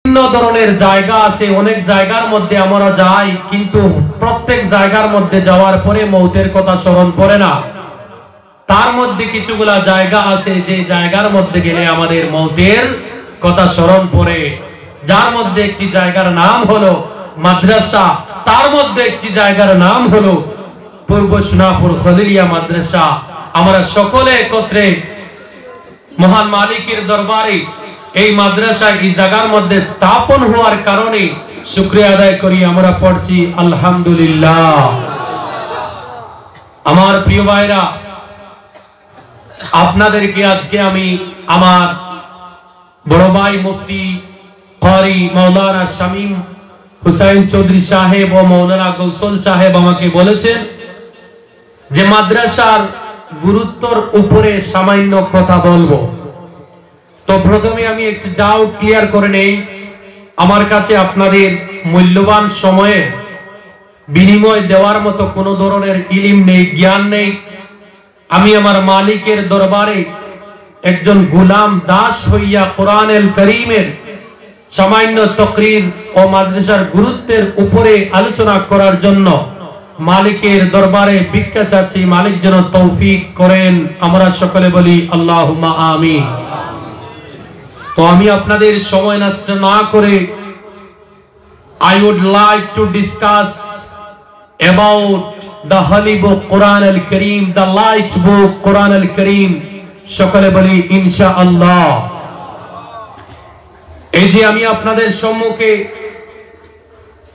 বিভিন্ন ধরনের জায়গা আছে, অনেক জায়গার মধ্যে আমরা যাই, কিন্তু প্রত্যেক জায়গার মধ্যে যাওয়ার পরে মৌতের কথা স্মরণ পড়ে না। তার মধ্যে কিছুগুলা জায়গা আছে যে জায়গার মধ্যে গেলে আমাদের মৌতের কথা স্মরণ পড়ে, যার মধ্যে একটি জায়গার নাম হলো মাদ্রাসা, তার মধ্যে একটি জায়গার নাম হলো পূর্ব সোনাপুর খলিলিয়া মাদ্রাসা। আমরা সকলে একত্রে মহান মালিকের দরবারে এই মাদ্রাসা এই জায়গার মধ্যে স্থাপন হওয়ার কারণে শুকরিয়া আদায় করি। আমরা পড়ছি আলহামদুলিল্লাহ। আমার প্রিয় ভাইরা, আপনাদেরকে আজকে আমি আমার বড় ভাই মুফতি কারি মাওলানা শামীম হুসাইন চৌধুরী সাহেব ও মাওলানা গৌসল সাহেব আমাকে বলেছেন যে মাদ্রাসার গুরুত্বর উপরে সামান্য কথা বলবো। তো প্রথমে আমি একটি ডাউট ক্লিয়ার করে নেই। আমার কাছে আপনাদের মূল্যবান সময়ে বিনিময় দেওয়ার মতো কোনো ধরনের ইলম নেই, জ্ঞান নেই। আমি আমার মালিকের দরবারে একজন গোলাম দাস হইয়া কোরআনুল কারীমের সামান্য তাকরীর ও মাদ্রাসার গুরুত্বের উপরে আলোচনা করার জন্য মালিকের দরবারে ভিক্ষা চাচ্ছি। মালিক যেন তৌফিক করেন। আমরা সকলে বলি আল্লাহুম্মা আমিন। তো আমি আপনাদের সময় নষ্ট না করে I would like to discuss about the holy book Quran al-Kareem, the light book Quran al-Kareem. সকলে বলি ইনশাআল্লাহ। এই যে আমি আপনাদের সম্মুখে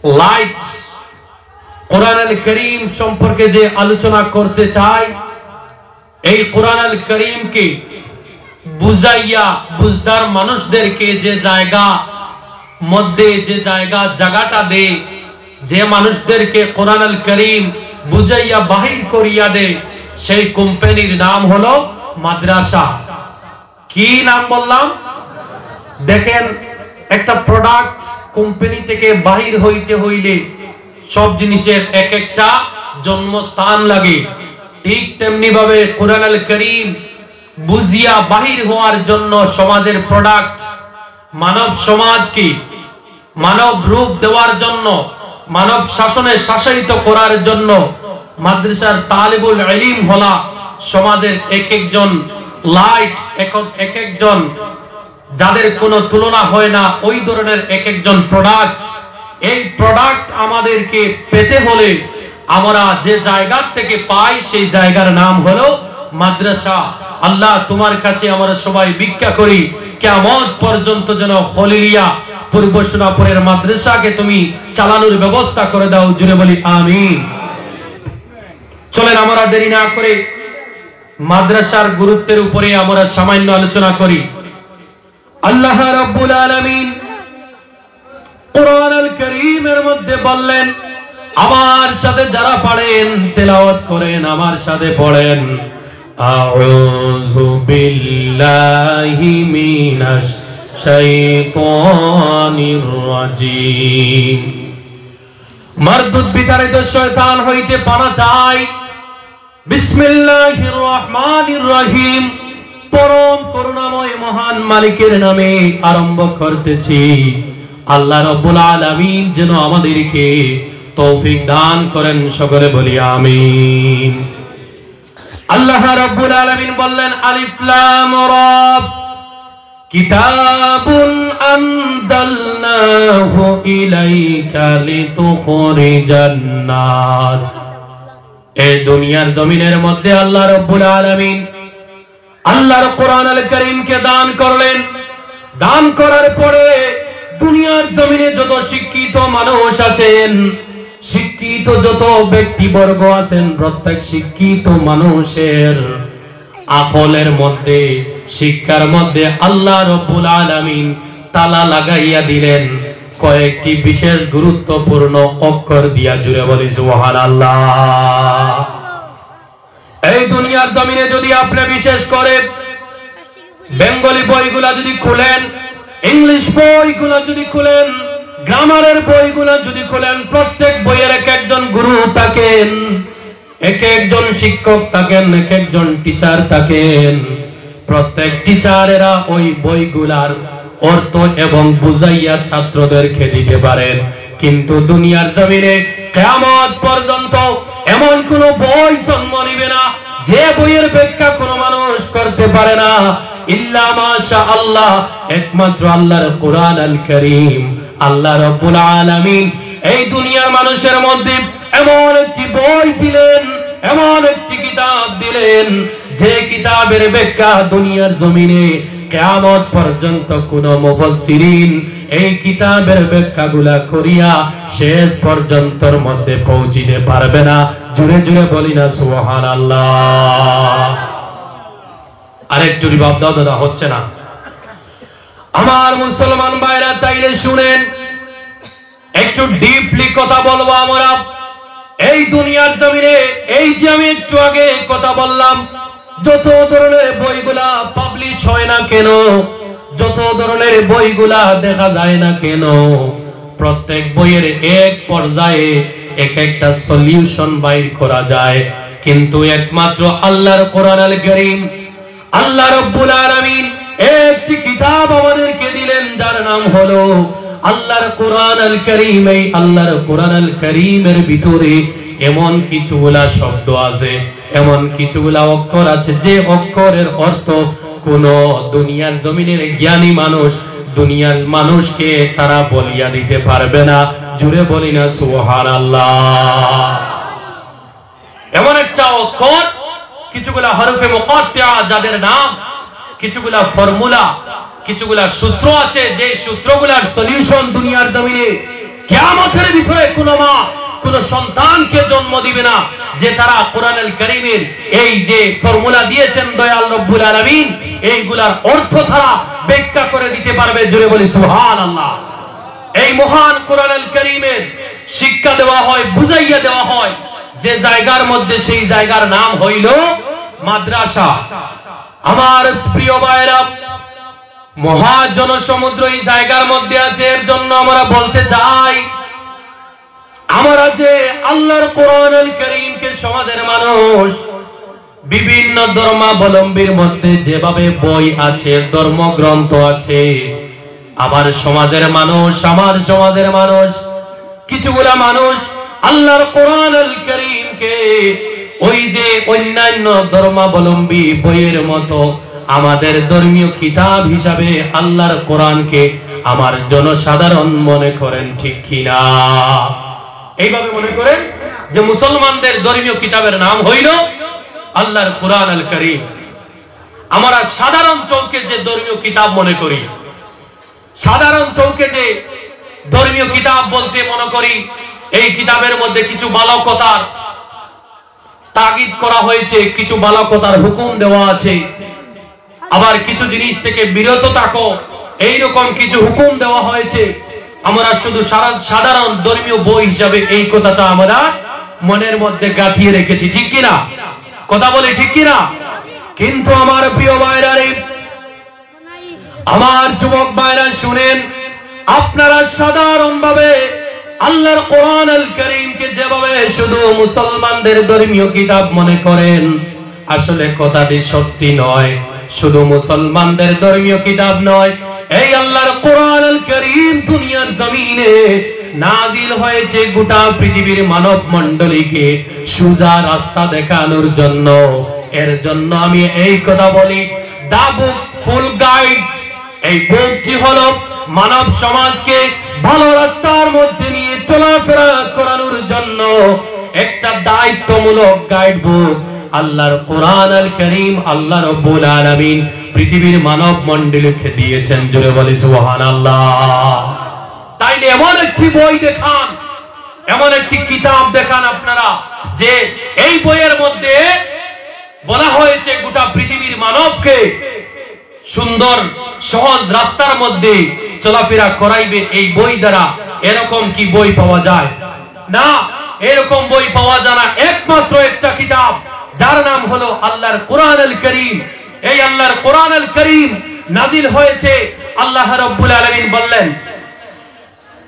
লাইট কোরআন আল-কারীম সম্পর্কে যে আলোচনা করতে চাই, এই কোরআন আল-কারীমকে বুঝাইয়া বুঝদার মানুষদেরকে যে জায়গা মধ্যে যে জায়গাটা দে, যে মানুষদেরকে কোরআন আল-কারীম বুঝাইয়া বাহির করিয়া দে, সেই কোম্পানির নাম হলো মাদ্রাসা। কি নাম বললাম? দেখেন, একটা প্রোডাক্ট কোম্পানি থেকে বাহির হইতে হইলে সব জিনিসের এক একটা জন্মস্থান লাগে। ঠিক তেমনি ভাবে কোরআন আল-কারীম বুঝিয়া বাহির হওয়ার জন্য সমাজের প্রোডাক্ট, মানব সমাজকে মানব রূপ দেওয়ার জন্য, মানব শাসনে শাসিত করার জন্য মাদ্রাসার তালিবুল ইলম হলা সমাজের এক একজন লাইট, এক একজন যাদের কোনো তুলনা হয় না, ওই ধরনের এক একজন প্রোডাক্ট। এই প্রোডাক্ট আমাদেরকে পেতে হলে আমরা যে জায়গার থেকে পাই সেই জায়গার নাম হলো মাদ্রাসা। আল্লাহ, তোমার কাছে আমরা সবাই ভিক্ষা করি, কিয়ামত পর্যন্ত যেন খলিলিয়া পূর্ব সোনাপুরের মাদ্রাসাকে তুমি চালানোর ব্যবস্থা করে দাও। জুড়ে বলি আমিন। চলেন আমরা দেরি না করে মাদ্রাসার গুরুত্বের উপরে আমরা সামান্য আলোচনা করি। আল্লাহ রাব্বুল আলামিন কোরআনুল কারীমের মধ্যে বললেন, আমার সাথে যারা পড়েন তেলাওয়াত করেন, আমার সাথে পড়েন, আউযু বিল্লাহি মিনাশ শাইতানির রাজীম। মারদুদ বিতাড়িত শয়তান হইতে পানা চাই। বিসমিল্লাহির রহমানির রহিম। পরম করুণাময় মহান মালিকের নামে আরম্ভ করতেছি। আল্লাহ রাব্বুল আলামিন যেন আমাদেরকে তৌফিক দান করেন। সকলে বলি আমিন। আল্লাহ রাব্বুল আলামিন বললেন, আলিফ লাম রা, কিতাবুন আনজালনাহু ইলাইকা লিতুখরিজান নাস। এই দুনিয়ার জমিনের মধ্যে আল্লাহ রাব্বুল আলামিন আল্লাহর কোরআন আল কারীমকে দান করলেন। দান করার পরে দুনিয়ার জমিনে যত শিক্ষিত মানুষ আছেন, শিক্ষিত যত ব্যক্তিবর্গ আছেন, প্রত্যেক শিক্ষিত মানুষের আকলের মধ্যে, শিক্ষার মধ্যে আল্লাহ রাব্বুল আলামিন তালা লাগাইয়া দিলেন কয়েকটি বিশেষ গুরুত্বপূর্ণ অক্ষর দিয়া। জুড়ে বলি সুবহানাল্লাহ। এই দুনিয়ার জমিনে যদি আপনি বিশেষ করে বেঙ্গলি বইগুলা যদি খুলেন, ইংলিশ বইগুলা যদি খুলেন, গ্রামারের বইগুলা যদি খুলেন, প্রত্যেক বইয়ের এক একজন গুরু থাকেন, এক একজন শিক্ষক থাকেন, এক একজন টিচার থাকেন। প্রত্যেক টিচারেরা ওই বইগুলার অর্থ এবং বুঝাইয়া ছাত্রদেরকে দিতে পারেন, কিন্তু দুনিয়ার জমিনে কিয়ামত পর্যন্ত এমন কোন বই জন্ম নিবে না যে বইয়ের ব্যাখ্যা কোনো মানুষ করতে পারে না, ইল্লা মাশাআল্লাহ, একমাত্র আল্লাহর কোরআন আল কারীম। আল্লাহ রাব্বুল আলামিন এই দুনিয়ার মানুষের মধ্যে এমন একটি বই দিলেন, এমন একটি কিতাব দিলেন, যে কিতাবের ব্যাখ্যা দুনিয়ার জমিনে কিয়ামত পর্যন্ত কোন মুফাসসিরিন এই কিতাবের ব্যাখ্যাগুলা করিয়া শেষ পর্যন্তর মধ্যে পৌঁছিতে পারবে না। জোরে জোরে বলি না সুবহানাল্লাহ। আরেকটু রিভাব দাও দাদা, হচ্ছে না। আমার মুসলমান ভাইরা তাইলে শুনেন, একটু ডিপলি কথা বলবো আমরা। এই দুনিয়ার জমিনে এই যে আমি একটু আগে কথা বললাম, যত ধরনের বইগুলা পাবলিশ হয় না কেন, যত ধরনের বইগুলা দেখা যায় না কেন, প্রত্যেক বইয়ের এক পর্যায়ে এক একটা সলিউশন বাইর করা যায়, কিন্তু একমাত্র আল্লাহর কোরআন আল কারীম, আল্লাহ রাব্বুল আলামিন একটি কিতাব আমাদেরকে দিলেন যার নাম হলো আল্লাহর কোরআন আল কারীম। এই আল্লাহর কোরআন আল কারীমের ভিতরে এমন কিছুগুলা শব্দ আছে, এমন কিছুগুলা অক্ষর আছে, যে অক্ষরের অর্থ কোন দুনিয়ার জমিনের জ্ঞানী মানুষ, দুনিয়ার মানুষকে তারা বলিয়া দিতে পারবে না। জুড়ে বলি না সুবহানাল্লাহ। এমন একটা অক্ষর, কিছুগুলা হরফে মুকাত্তা যাদের নাম, কিছুগুলা ফর্মুলা, কিছুগুলা সূত্র আছে, যে সূত্রগুলার সলিউশন দুনিয়ার জমিনে কিয়ামতের ভিতরে কোন মা কোন সন্তানকে জন্ম দিবে না যে তারা কোরআন আল কারীমের এই যে ফর্মুলা দিয়েছেন দয়াল রব্বুল আলামিন, এইগুলার অর্থ তারা ব্যাখ্যা করে দিতে পারবে। জোরে বলি সুবহানাল্লাহ। এই মহান কোরআন আল কারীমের শিক্ষা দেওয়া হয়, বুঝাইয়া দেওয়া হয় যে জায়গার মধ্যে, সেই জায়গার নাম হইল মাদ্রাসা। আমার প্রিয় ভাইরা, মহা জনসমুদ্র এই জায়গার মধ্যে আছে। এর জন্য আমরা বলতে চাই, আমরা যে আল্লাহর কোরআন আল কারীমকে সমাজের মানুষ বিভিন্ন ধর্মাবলম্বীর মধ্যে যেভাবে বই আছে, ধর্মগ্রন্থ আছে, আমার সমাজের মানুষ কিছুগুলা মানুষ আল্লাহর কোরআন আল কারীমকে ওই যে অন্যান্য ধর্মাবলম্বী বইয়ের মতো আমাদের ধর্মীয় কিতাব হিসাবে আল্লাহর কোরআনকে আমার জনসাধারণ মনে করেন, ঠিক কিনা? এইভাবে মনে করেন যে মুসলমানদের ধর্মীয় কিতাবের নাম হইল আল্লাহর কোরআন আল কারীম। আমরা সাধারণ চৌকে যে ধর্মীয় কিতাব মনে করি, সাধারণ চৌকে যে ধর্মীয় কিতাব বলতে মনে করি, এই কিতাবের মধ্যে কিছু বালকতার তাগিদ করা হয়েছে, কিছু বালকতার হুকুম দেওয়া আছে, আবার কিছু জিনিস থেকে বিরত থাকো, এইরকম কিছু হুকুম দেওয়া হয়েছে। আমরা শুধু সাধারণ ধর্মীয় বই হিসাবে এই কথাটা আমরা মনের মধ্যে গাঁথিয়ে রেখেছি, ঠিক কিনা? কথা বলে ঠিক কিনা? কিন্তু আমার প্রিয় ভাইরা, আমার যুবক ভাইরা শুনেন, আপনারা সাধারণভাবে আল্লাহর কোরআন আল কারীমকে যেভাবে শুধু মুসলমানদের ধর্মীয় কিতাব মনে করেন, আসলে কথাটি সত্যি নয়। শুধু মুসলমানদের ধর্মীয় কিতাব নয়, এই আল্লাহর কোরআন আল কারীম দুনিয়ার জমিনে নাজিল হয়েছে গোটা পৃথিবীর মানব মণ্ডলীকে সোজা রাস্তা দেখানোর জন্য। এর জন্য আমি এই কথা বলি, দা বুক ফুল গাইড, এই বুকটি হলো মানব সমাজকে ভালো রাস্তার মধ্যে নিয়ে চলাফেরা করানোর জন্য একটা দায়িত্বমূলক গাইড বুক। আল্লাহর কোরআন আল কারীম আল্লাহ রাব্বুল আলামিন পৃথিবীর মানব মণ্ডলীকে দিয়েছেন। জোরে বলি সুবহানাল্লাহ। তাইলে এমন একটি বই দেখান, এমন একটি কিতাব দেখান আপনারা, যে এই বইয়ের মধ্যে বলা হয়েছে গোটা পৃথিবীর মানবকে সুন্দর সহজ রাস্তার মধ্যে চলাফেরা করাইবে এই বই দ্বারা। এরকম কি বই পাওয়া যায়? না, এরকম বই পাওয়া যায় না। একমাত্র একটা কিতাব, যার নাম হলো আল্লাহর কোরআন আল কারীম। এই আল্লাহর কোরআন আল কারীম নাজিল হয়েছে, আল্লাহ রাব্বুল আলামিন বললেন,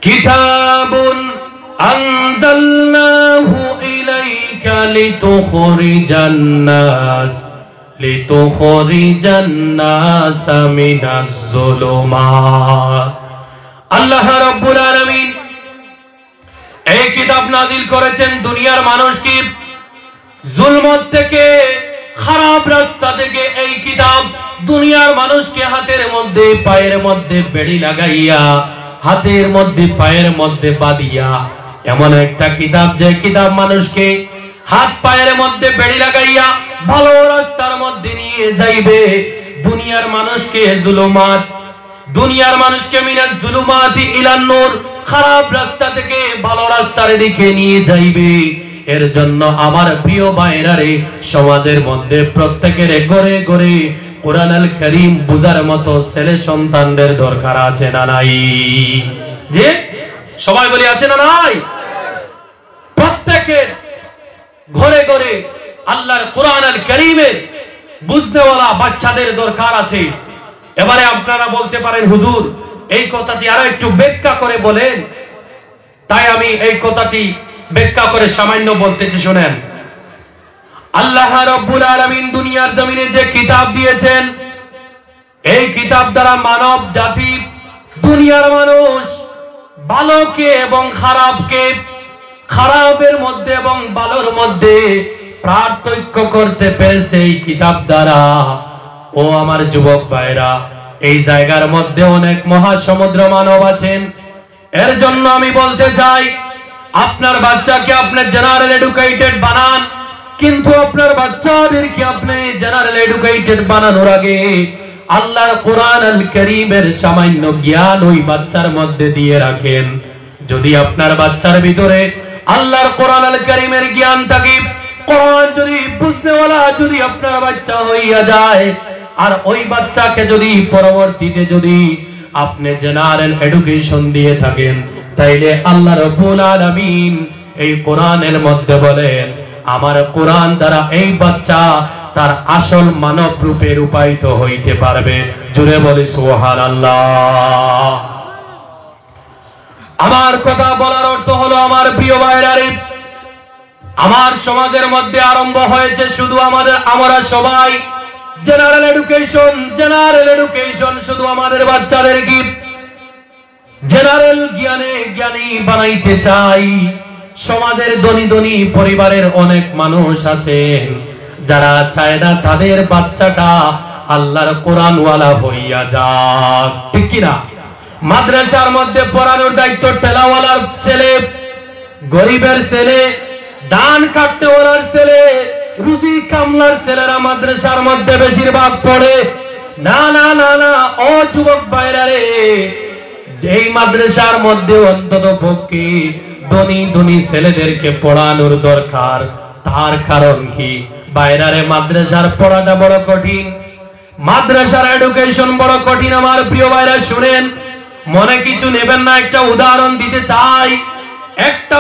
কিতাবুন আনজালনাহু ইলাইকা লিতুখরিজান নাস লিতুখরিজান নাসা মিনাজ যুলুমাত। আল্লাহ রাব্বুল আলামিন এই কিতাব নাযিল করেছেন দুনিয়ার মানুষকে জুলমত থেকে, খারাপ রাস্তা থেকে। এই কিতাব দুনিয়ার মানুষকে হাতের মধ্যে পায়ের মধ্যে বেড়ি লাগাইয়া, হাতের মধ্যে পায়ের মধ্যে বাঁধিয়া, এমন একটা কিতাব যে কিতাব মানুষকে হাত পায়ের মধ্যে বেড়ি লাগাইয়া ভালো রাস্তার মধ্যে নিয়ে যাইবে। দুনিয়ার মানুষকে জুলুমাত, দুনিয়ার মানুষকে মিনাজ জুলুমাতি ইলান নূর, খারাপ রাস্তা থেকে ভালো রাস্তার দিকে নিয়ে যাইবে। এর জন্য আমার প্রিয় ভাইরা রে, সমাজের মধ্যে প্রত্যেকের ঘরে ঘরে কোরআন আল কারীম বুঝার মতো ছেলে সন্তানদের দরকার আছে না নাই? যে সবাই বলি আছে না নাই? প্রত্যেকের ঘরে ঘরে আল্লাহর কোরআন আল কারীমের বুঝনেওয়ালা বাচ্চাদের দরকার আছে। এবারে আপনারা বলতে পারেন, হুজুর এই কথাটি আরো একটু ব্যাখ্যা করে বলেন। তাই আমি এই কথাটি ব্যাখ্যা করে সামান্য বলতেছি, শুনেন। আল্লাহ রাব্বুল আলামিন দুনিয়ার জমিনে যে কিতাব দিয়েছেন, এই কিতাব দ্বারা মানব জাতি, দুনিয়ার মানুষ ভালোকে এবং খারাপকে, খারাপের মধ্যে এবং ভালোর মধ্যে পার্থক্য করতে পেরেছে এই কিতাব দ্বারা। ও আমার যুবক ভাইরা, এই জায়গার মধ্যে অনেক মহাসমুদ্র মানব আছেন। এর জন্য আমি বলতে চাই, আপনার বাচ্চাকে আপনি জেনারেল এডুকেটেড বানান, কিন্তু আপনার বাচ্চাদেরকে আপনি জেনারেল এডুকেটেড বানানোর আগে আল্লাহর কোরআন আল কারীমের সামান্য জ্ঞান ওই বাচ্চার মধ্যে দিয়ে রাখেন। যদি আপনার বাচ্চার ভিতরে আল্লাহর কোরআন আল কারীমের জ্ঞান থাকে, কোরআন যদি বুঝনেওয়ালা যদি আপনার বাচ্চা হইয়া যায়, আর ওই বাচ্চাকে যদি পরবর্তীতে যদি আপনি জেনারেল এডুকেশন দিয়ে থাকেন, তাইলে আল্লাহ রাব্বুল আলামিন এই কোরআনের মধ্যে বলেন, আমার কোরআন দ্বারা এই বাচ্চা তার আসল মানব রূপে রূপায়িত হইতে পারবে। জুড়ে বলি সুবহানাল্লাহ। আমার কথা বলার অর্থ হলো, আমার প্রিয় ভাইরা রে, আমার সমাজের মধ্যে আরম্ভ হয়েছে শুধু আমরা সবাই জেনারেল এডুকেশন শুধু আমাদের বাচ্চাদের কি জেনারেল জ্ঞানী বানাইতে চাই। সমাজের ধনী ধনী পরিবারের অনেক মানুষ আছেন যারা চায় না তাদের বাচ্চাটা আল্লাহর কোরআনওয়ালা হইয়া যাক, ঠিক কিনা? মাদ্রাসার মধ্যে পড়ানোর দায়িত্ব ঠেলাওয়ালার ছেলে, গরিবের ছেলে, দান কাটনেওয়ালার ছেলে, রুজি কামলার ছেলেরা মাদ্রাসার মধ্যে বেশিরভাগ পড়ে। না না না না, ও যুবক ভাইরা রে, এই মাদ্রাসার মধ্যে অন্তত পক্ষে ধনী ধনী ছেলেদেরকে পড়ানোর দরকার। তার কারণ কি ভাইরা রে, মাদ্রাসার পড়াটা বড় কঠিন, মাদ্রাসার এডুকেশন বড় কঠিন। আমার প্রিয় ভাইরা শুনেন, মনে কিছু নেবেন না, একটা উদাহরণ দিতে চাই। একটা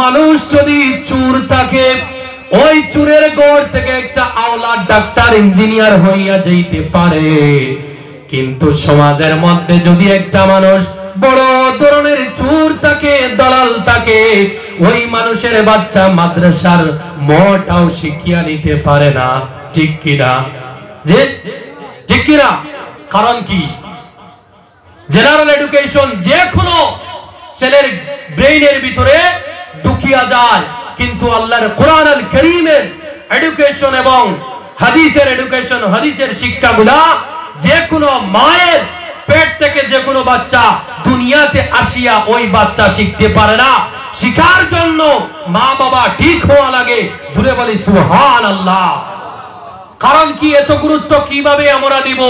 মানুষ যদি চুর থাকে, ওই চুরের গড় থেকে একটা আওলাদ ডাক্তার ইঞ্জিনিয়ার হইয়া যাইতে পারে। কিন্তু সমাজের মধ্যে যদি একটা মানুষ বড় ধরনের চুর থাকে, দালাল থাকে, ওই মানুষের বাচ্চা মাদ্রাসার মটাও শিখিয়া নিতে পারে না, ঠিক কিনা? যে ঠিক কিনা? কারণ কি? জেনারেল এডুকেশন যে কোনো ছেলের ব্রেইনের ভিতরে ঢুকিয়া যায়, কিন্তু আল্লাহর কোরআন আল কারীমের এডুকেশন এবং হাদিসের এডুকেশন, হাদিসের শিক্ষাগুলা যে কোনো মায়ের পেট থেকে যে কোনো বাচ্চা দুনিয়াতে আসিয়া ওই বাচ্চা শিখতে পারে না। শিখার জন্য মা বাবা ঠিক হওয়া লাগে। জুড়ে বলি সুবহানাল্লাহ। কারণ কি? এত গুরুত্ব কিভাবে আমরা দিব?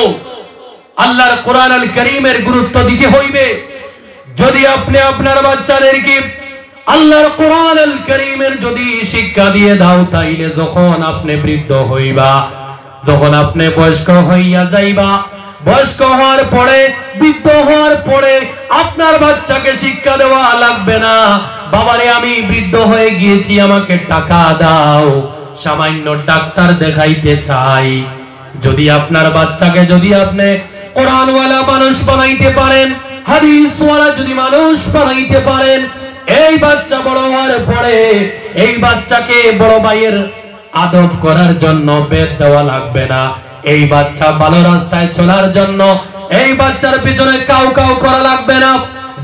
আল্লাহর কোরআন আল কারীমের গুরুত্ব দিতে হইবে। যদি আপনি আপনার বাচ্চাদেরকে আল্লাহর কোরআন আল কারীমের যদি শিক্ষা দিয়ে দাও, তাইলে যখন আপনি বৃদ্ধ হইবা, যখন আপনি বয়স্ক হইয়া যাইবা, বয়স্ক হওয়ার পরে, বৃদ্ধ হওয়ার পরে আপনার বাচ্চাকে শিক্ষা দেওয়া লাগবে না। বাবারে, আমি বৃদ্ধ হয়ে গিয়েছি, আমাকে টাকা দাও, সামান্য ডাক্তার দেখাইতে চাই। যদি আপনার বাচ্চাকে যদি আপনি কোরআনওয়ালা মানুষ বানাইতে পারেন, হাদিসওয়ালা যদি মানুষ বানাইতে পারেন, এই বাচ্চা বড় হওয়ার পরে এই বাচ্চাকে বড় ভাইয়ের আদব করার জন্য বেদ দেওয়া লাগবে না। এই বাচ্চা ভালো রাস্তায় চলার জন্য এই বাচ্চার পিছনে কাউ কাউ করা লাগবে না।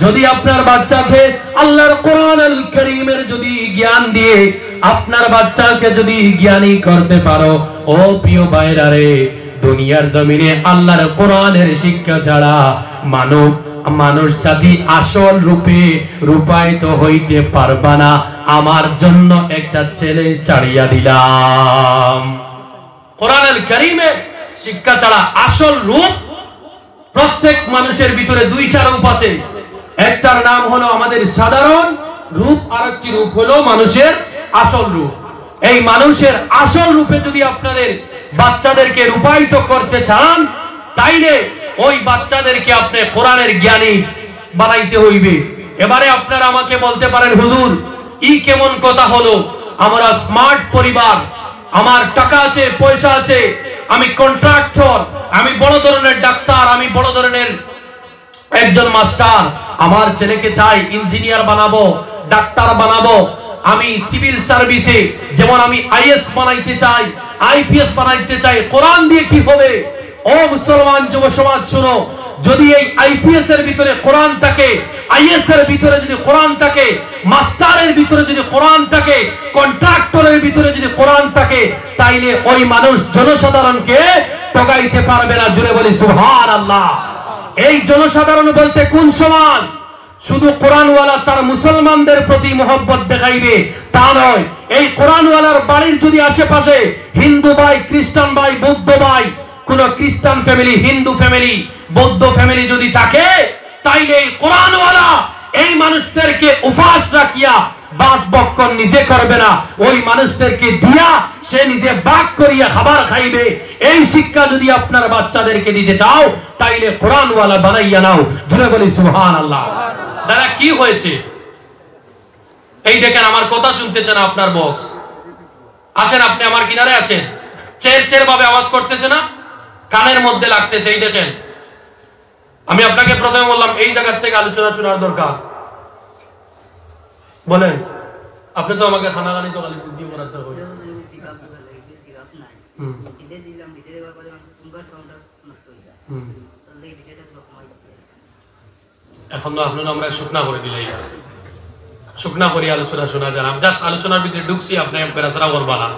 যদি আপনার বাচ্চাকে আল্লাহর কোরআনুল কারীমের যদি জ্ঞান দিয়ে আপনার বাচ্চাকে যদি জ্ঞানী করতে পারো, ও প্রিয় ভাইরা রে, দুনিয়ার জমিনে আল্লাহর কোরআনের শিক্ষা ছাড়া মানুষ জাতি আসল রূপে রূপায়িত হইতে পারবে না। আমার জন্য একটা চ্যালেঞ্জ ছাড়িয়া দিলাম, কোরআনুল কারীমের শিক্ষা ছাড়া আসল রূপ প্রত্যেক মানুষের ভিতরে দুইটা রূপ আছে। একটার নাম হলো আমাদের সাধারণ রূপ, আরেকটি রূপ হলো মানুষের আসল রূপ। এই মানুষের আসল রূপে যদি আপনাদের বাচ্চাদেরকে রূপায়িত করতে চান, তাইলে ওই বাচ্চাদেরকে আপনি কোরআনের জ্ঞানী বানাইতে হইবে। এবারে আপনারা আমাকে বলতে পারেন, হুজুর ই কেমন কথা হলো? আমরা স্মার্ট পরিবার, আমার টাকা আছে, পয়সা আছে, আমি কন্ট্রাক্টর, আমি বড় ধরনের ডাক্তার, আমি বড় ধরনের একজন মাস্টার, আমার ছেলেকে চাই ইঞ্জিনিয়ার বানাবো, ডাক্তার বানাবো, আমি সিভিল সার্ভিসে যেমন আমি আইএস বানাইতে চাই, আইপিএস বানাইতে চাই। কোরআন দিয়ে কি হবে? ও মুসলমান যুব সমাজ শুনো, যদি এই আইপিএস এর ভিতরে কোরআন থাকে, আইএস এর ভিতরে যদি কোরআন থাকে, মাস্টারের ভিতরে যদি কোরআন থাকে, কন্ট্রাক্টরের ভিতরে যদি কোরআন থাকে, তাইলে ওই মানুষ জনসাধারণকে ঠকাইতে পারবে না। জুড়ে বলি সুবহানাল্লাহ। এই জনসাধারণ বলতে কোন সমাজ? শুধু কোরআনওয়ালা তার মুসলমানদের প্রতি মহব্বত দেখাইবে তা নয়। এই কোরআনওয়ালার বাড়ির যদি আশেপাশে হিন্দু ভাই, খ্রিস্টান ভাই, বৌদ্ধ ভাই, কোন খ্রিস্টান ফ্যামিলি, হিন্দু ফ্যামিলি, বৌদ্ধ ফ্যামিলি যদি থাকে, তাইলে এই কোরআনওয়ালা এই মানুষদেরকে উপাস রাখিয়া বাদ বক্কর নিজে করবে না, ওই মানুষদেরকে দিয়া সে নিজে বাক করিয়া খাবার খাইবে। এই শিক্ষা যদি আপনার বাচ্চাদেরকে দিতে চাও, তাইলে কোরআনওয়ালা বানাইয়া নাও। জুড়ে বলি সুবহানাল্লাহ। দাদা কি হয়েছে? এই দেখেন, আমার কথা শুনতেছে না আপনার বক্স। আসেন, আপনি আমার কিনারে আসেন। চের চের ভাবে আওয়াজ করতেছে না, কানের মধ্যে লাগতেছে। এই দেখেন, আমি আপনাকে প্রথমে বললাম এই জায়গা থেকে আলোচনা শোনার দরকার। বলেন, আপনি তো আমাকে খানাগানি তো খালি বুদ্ধি করাতে হবে। এখন তো আপনারা আমরা শুকনা করে দিলাই, শুকনা করে আলোচনা শোনা যান। জাস্ট আলোচনার ভিতরে ঢুকছি, আপনি পেরাসরা করবা না।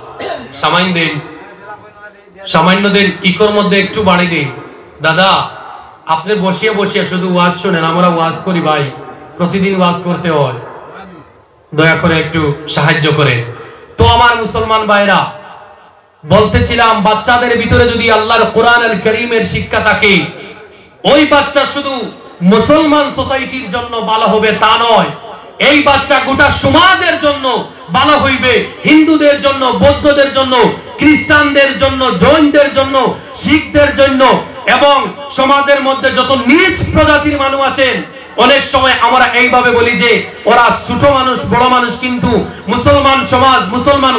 সামান্য দিন ইকোর মধ্যে একটু বাড়ি দিন। দাদা আপনি বসিয়ে বসিয়ে শুধু ওয়াজ শোনেন, আমরা ওয়াজ করি ভাই, প্রতিদিন ওয়াজ করতে হয়, দয়া করে একটু সাহায্য করে। তো আমার মুসলমান ভাইরা, বলতেছিলাম বাচ্চাদের ভিতরে যদি আল্লাহর কোরআনুল কারীমের শিক্ষা থাকে, ওই বাচ্চা শুধু মুসলমান সোসাইটির জন্য ভালো হবে তা নয়, এই বাচ্চা গোটা সমাজের জন্য ভালো হইবে। হিন্দুদের জন্য, বৌদ্ধদের জন্য, খ্রিস্টানদের জন্য, জৈনদের জন্য, শিখদের জন্য, এবং সমাজের মধ্যে যত নিচ প্রজাতির মানুষ আছেন, অনেক সময় আমরা এইভাবে বলি যে ওরা ছোট মানুষ, বড় মানুষ, কিন্তু মুসলমান সমাজ, মুসলমান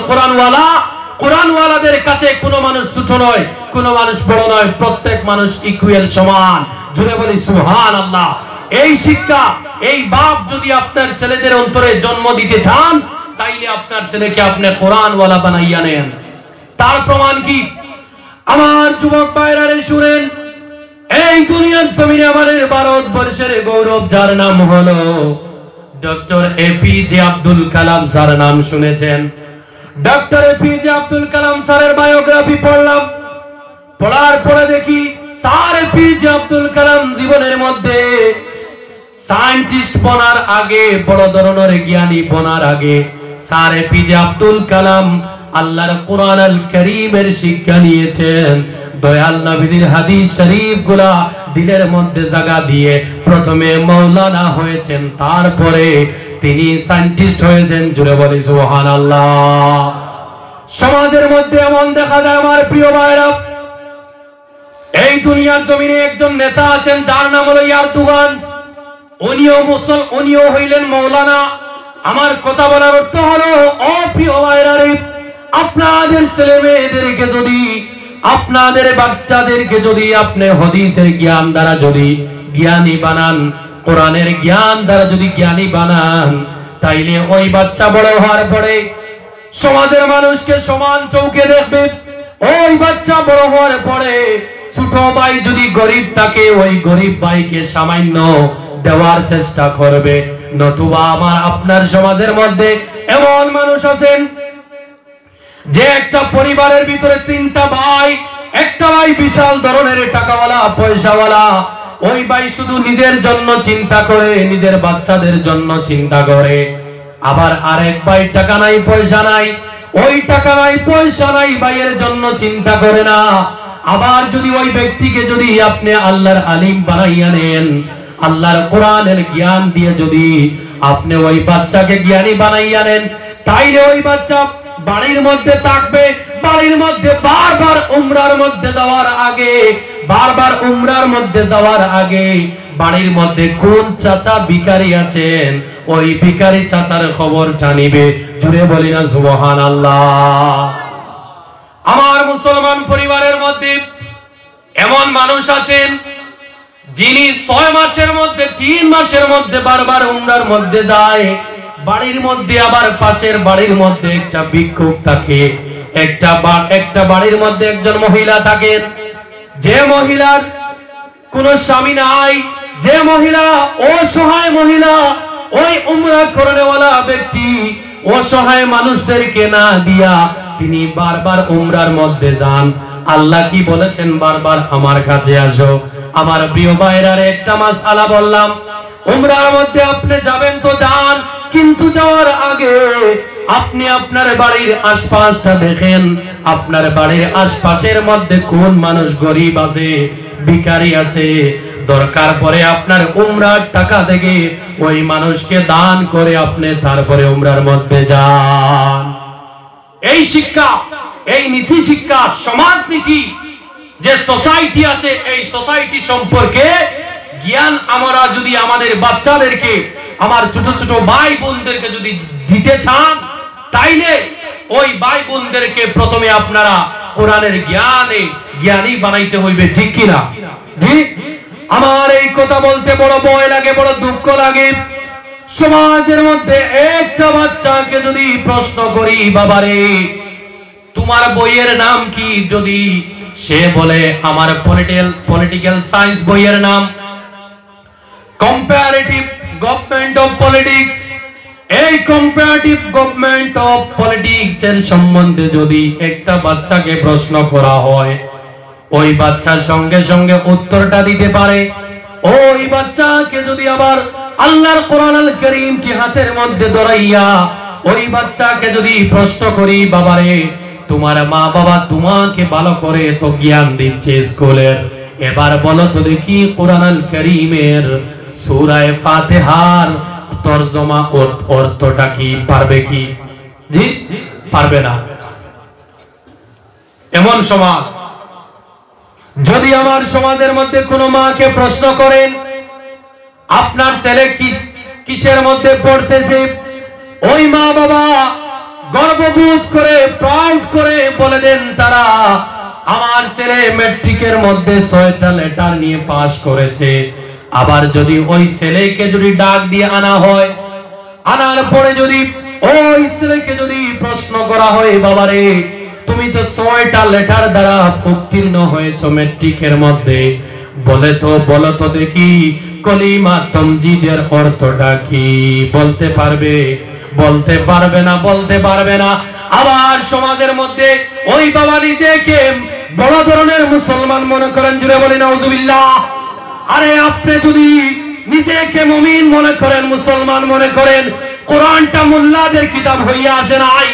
কোরআনওয়ালাদের কাছে কোনো মানুষ ছোট নয়, কোনো মানুষ বড় নয়, প্রত্যেক মানুষ ইকুয়াল, সমান। জুড়ে বলি সুবহানাল্লাহ। এই শিক্ষা এই বাপ যদি আপনার ছেলেদের অন্তরে জন্ম দিতে চান, তাইলে আপনার ছেলেকে আপনি কোরআনওয়ালা বানাইয়া নেন। তার প্রমাণ কি? আমার যুবক ভাইরা শুনেন, এই দুনিয়ার জমিনে আমাদের ভারতবর্ষের গৌরব, যার নাম হলো ডক্টর এপিজে আব্দুল কালাম, যার নাম শুনেছেন। ডক্টর এপিজে আব্দুল কালাম স্যারের বায়োগ্রাফি পড়লাম, পড়ার পরে দেখি স্যার এপিজে আব্দুল কালাম জীবনের মধ্যে সায়েন্টিস্ট বনার আগে, বড় ধরনের জ্ঞানী বনার আগে, স্যার এপিজে আব্দুল কালাম আল্লাহর কোরআনুল কারীমের শিক্ষা নিয়েছেন। দয়াল নবীর হাদিস শরীফ গুলা দিলের মধ্যে জায়গা দিয়ে প্রথমে মাওলানা হয়েছেন, তারপরে তিনি সায়েন্টিস্ট হয়েছেন। জুড়ে বলি সুবহানাল্লাহ। সমাজের মধ্যে এমন দেখা যায় আমার প্রিয় ভাইরা, এই দুনিয়ার জমিনে একজন নেতা আছেন, যার নাম হলো এরদোগান। উনিও হইলেন মাওলানা। আমার কথা বলার অর্থ হলো, ও প্রিয় ভাইরা রে, আপনাদের ছেলে মেয়েদেরকে যদি, আপনাদের বাচ্চাদেরকে যদি আপনি হাদিসের জ্ঞান দ্বারা যদি জ্ঞানী বানান, কোরআনের জ্ঞান দ্বারা যদি জ্ঞানী বানান, তাইলে ওই বাচ্চা বড় হওয়ার পরে সমাজের মানুষকে সমান চোখে দেখবে। ওই বাচ্চা বড় হওয়ার পরে ছোট ভাই যদি গরিব থাকে ওই গরিব ভাইকে সামান্য দেওয়ার চেষ্টা করবে। নতুবা আমার আপনার সমাজের মধ্যে এমন মানুষ আছেন যে একটা পরিবারের ভিতরে তিনটা ভাই, একটা ভাই বিশাল ধরনের টাকাওয়ালা পয়সাওয়ালা, ওই ভাই শুধু নিজের জন্য চিন্তা করে, নিজের বাচ্চাদের জন্য চিন্তা করে। আবার আরেক ভাই টাকা নাই পয়সা নাই, ওই টাকা নাই পয়সা নাই ভাইয়ের জন্য চিন্তা করে না। আবার যদি ওই ব্যক্তিকে যদি আপনি আল্লাহর আলিম বানাইয়া নেন, আল্লাহর কোরআনের জ্ঞান দিয়ে যদি আপনি ওই বাচ্চাকে জ্ঞানী বানাইয়া নেন, তাইলে ওই বাচ্চা বাড়ির মধ্যে থাকবে। বাড়ির মধ্যে বারবার উমরার মধ্যে যাওয়ার আগে, বারবার উমরার মধ্যে যাওয়ার আগে বাড়ির মধ্যে কোন চাচা ভিখারি আছেন ওই ভিখারি চাচার খবর জানিবে। জুড়ে বলি না সুবহানাল্লাহ। আমার মুসলমান পরিবারের মধ্যে এমন মানুষ আছেন যিনি 6 মাসের মধ্যে 3 মাসের মধ্যে বারবার উমরার মধ্যে যায়। বাড়ির মধ্যে আবার পাশের বাড়ির মধ্যে একটা ভিক্ষুক থাকে, একটা বাড়ির মধ্যে একজন মহিলা থাকেন, যে মহিলার কোন স্বামী নাই, যে মহিলা অসহায় মহিলা, ওই উমরা করেওয়ালা ব্যক্তি অসহায় মানুষদেরকে না দিয়া তিনি বারবার উমরার মধ্যে যান। আল্লাহ কি বলেছেন? বারবার আমার কাছে আসো। আমার প্রিয় ভাইরা, একটা মাসআলা বললাম, উমরার মধ্যে আপনি যাবেন তো যান, কিন্তু যাওয়ার আগে আপনি আপনার বাড়ির আশপাশটা দেখেন। আপনার বাড়ির আশপাশের মধ্যে কোন মানুষ গরিব আছে, ভিখারি আছে। দরকার পরে আপনার উমরার টাকা থেকে ওই মানুষকে দান করে আপনি তারপরে উমরার মধ্যে যান। এই শিক্ষা, এই নীতি শিক্ষা, সমাজ নীতি যে সোসাইটি আছে, এই সোসাইটি সম্পর্কে জ্ঞান আমরা যদি আমাদের বাচ্চাদেরকে, আমার ছোট ছোট ভাই বোনদেরকে যদি দিতে চান, তাইলে ওই ভাই বোনদেরকে প্রথমে আপনারা কোরআনের জ্ঞানী বানাইতে হইবে। ঠিক কিনা? ঠিক। আমার এই কথা বলতে বড় ভয় লাগে, বড় দুঃখ লাগে। সমাজের মধ্যে একটা বাচ্চাকে যদি প্রশ্ন করি, বাবারে তোমার বইয়ের নাম কি, যদি সে বলে আমার পলিটিক্যাল সায়েন্স বইয়ের নাম কম্পারেটিভ গভর্নমেন্ট অফ পলিটিক্স, এই কম্পারেটিভ গভর্নমেন্ট অফ পলিটিক্স এর সম্বন্ধে যদি একটা বাচ্চাকে প্রশ্ন করা হয়, ওই বাচ্চার সঙ্গে সঙ্গে উত্তরটা দিতে পারে। ওই বাচ্চাকে যদি আবার আল্লাহর কোরআনুল কারীমটি হাতের মধ্যে ধরাইয়া ওই বাচ্চাকে যদি প্রশ্ন করি, বাবারে তোমার মা বাবা তোমাকে ভালো করে তো জ্ঞান দিচ্ছে স্কুলের, এবার বলো তো দেখি কোরআনুল কারীমের সূরা ফাতিহার তরজমা অর্থটা কি, পারবে কি? জি, পারবে না। এমন সমাজ। যদি আমার সমাজের মধ্যে কোনো মাকে প্রশ্ন করেন আপনার ছেলে কিসের মধ্যে পড়তেছে, ওই মা বাবা গর্ববোধ করে প্রাউড করে বলে দেন তারা, আমার ছেলে ম্যাট্রিকের মধ্যে 6টা লেটার নিয়ে পাস করেছে। আবার যদি ওই ছেলেকে যদি ডাক দিয়ে আনা হয়, আনার পরে যদি ওই ছেলেকে যদি প্রশ্ন করা হয়, বাবারে তুমি তো 6টা লেটার দ্বারা উত্তীর্ণ হয়েছো ম্যাট্রিকের মধ্যে, বলো তো দেখি কলিমা তামজিদের অর্থটা কি, বলতে পারবে? বলতে পারবে না, বলতে পারবে না। আবার সমাজের মধ্যে ওই বাবা নিজেকে বড় ধরনের মুসলমান মনে করেন, জুড়ে বলি নাউজুবিল্লাহ। আরে আপনি যদি নিজেকে মুমিন মনে করেন, মুসলমান মনে করেন, কোরআনটা মোল্লাদের কিতাব হইয়া আসে নাই,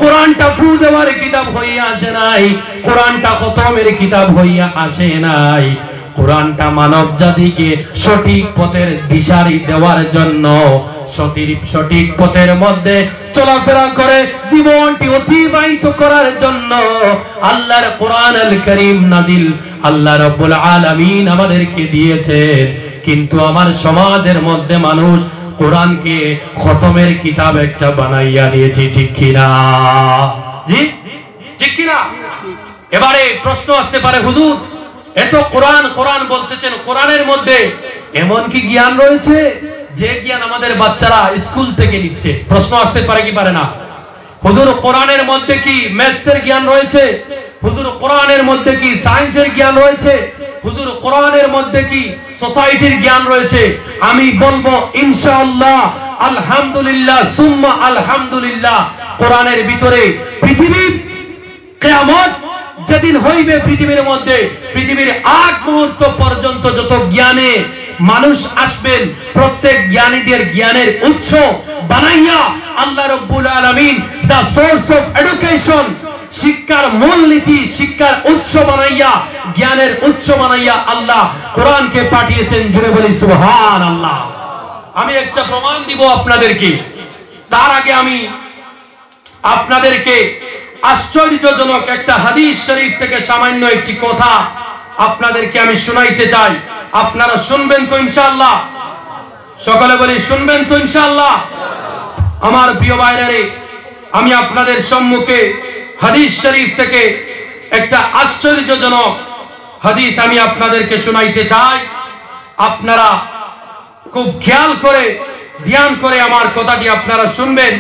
কোরআনটা ফু দেওয়ার কিতাব হইয়া আসে নাই, কোরআনটা খতমের কিতাব হইয়া আসে নাই। কোরআনটা মানব জাতিকে সঠিক পথের দিশারি দেওয়ার জন্য, সঠিক পথের মধ্যে চলাফেরা করে জীবনটি অতিবাহিত করার জন্য আল্লাহর কোরআনুল কারীম নাজিল আল্লাহ রাব্বুল আলামিন আমাদেরকে দিয়েছেন। কিন্তু আমার সমাজের মধ্যে মানুষ কোরআনকে খতমের কিতাব একটা বানাইয়া নিয়েছে। ঠিক কিনা? জি, ঠিক কিনা? এবারে প্রশ্ন আসতে পারে, হুজুর এত কোরআন কোরআন বলতেছেন, কোরআনের মধ্যে এমন কি জ্ঞান রয়েছে যে জ্ঞান আমাদের বাচ্চারা স্কুল থেকে নিচ্ছে? প্রশ্ন আসতে পারে কি পারে না? হুজুর কোরআনের মধ্যে কি ম্যাথসের জ্ঞান রয়েছে? হুজুর কোরআনের মধ্যে কি সায়েন্সের জ্ঞান রয়েছে? হুজুর কোরআনের মধ্যে কি সোসাইটির জ্ঞান রয়েছে? আমি বলবো ইনশাআল্লাহ, আলহামদুলিল্লাহ সুম্মা আলহামদুলিল্লাহ, কোরআনের ভিতরে পৃথিবীর কিয়ামত যেদিন হইবে, পৃথিবীর মধ্যে পৃথিবীর আগ মুহূর্ত পর্যন্ত যত জ্ঞানে মানুষ আসবেন, প্রত্যেক জ্ঞানীদের জ্ঞানের উৎস বানাইয়া আল্লাহ রাব্বুল আলামিন দা সোর্স অফ এডুকেশন, শিক্ষার মূলনীতি, শিক্ষার উৎস বানাইয়া, জ্ঞানের উৎস বানাইয়া আল্লাহ কোরআনকে পাঠিয়েছেন। জুড়ে বলি সুবহানাল্লাহ। আমি একটা প্রমাণ দিব আপনাদেরকে। তার আগে আমি আপনাদেরকে আশ্চর্যজনক একটা হাদিস শরীফ থেকে সামান্য একটি কথা আপনাদেরকে আমি শোনাইতে চাই। আপনারা শুনবেন তো ইনশাআল্লাহ? সকলে বলি শুনবেন তো ইনশাআল্লাহ? আমার প্রিয় ভাইরা, আমি আপনাদের সম্মুখে হাদিস শরীফ থেকে একটা আশ্চর্যজনক হাদিস আমি আপনাদেরকে শোনাইতে চাই। আপনারা খুব খেয়াল করে ধ্যান করে আমার কথাটি আপনারা শুনবেন।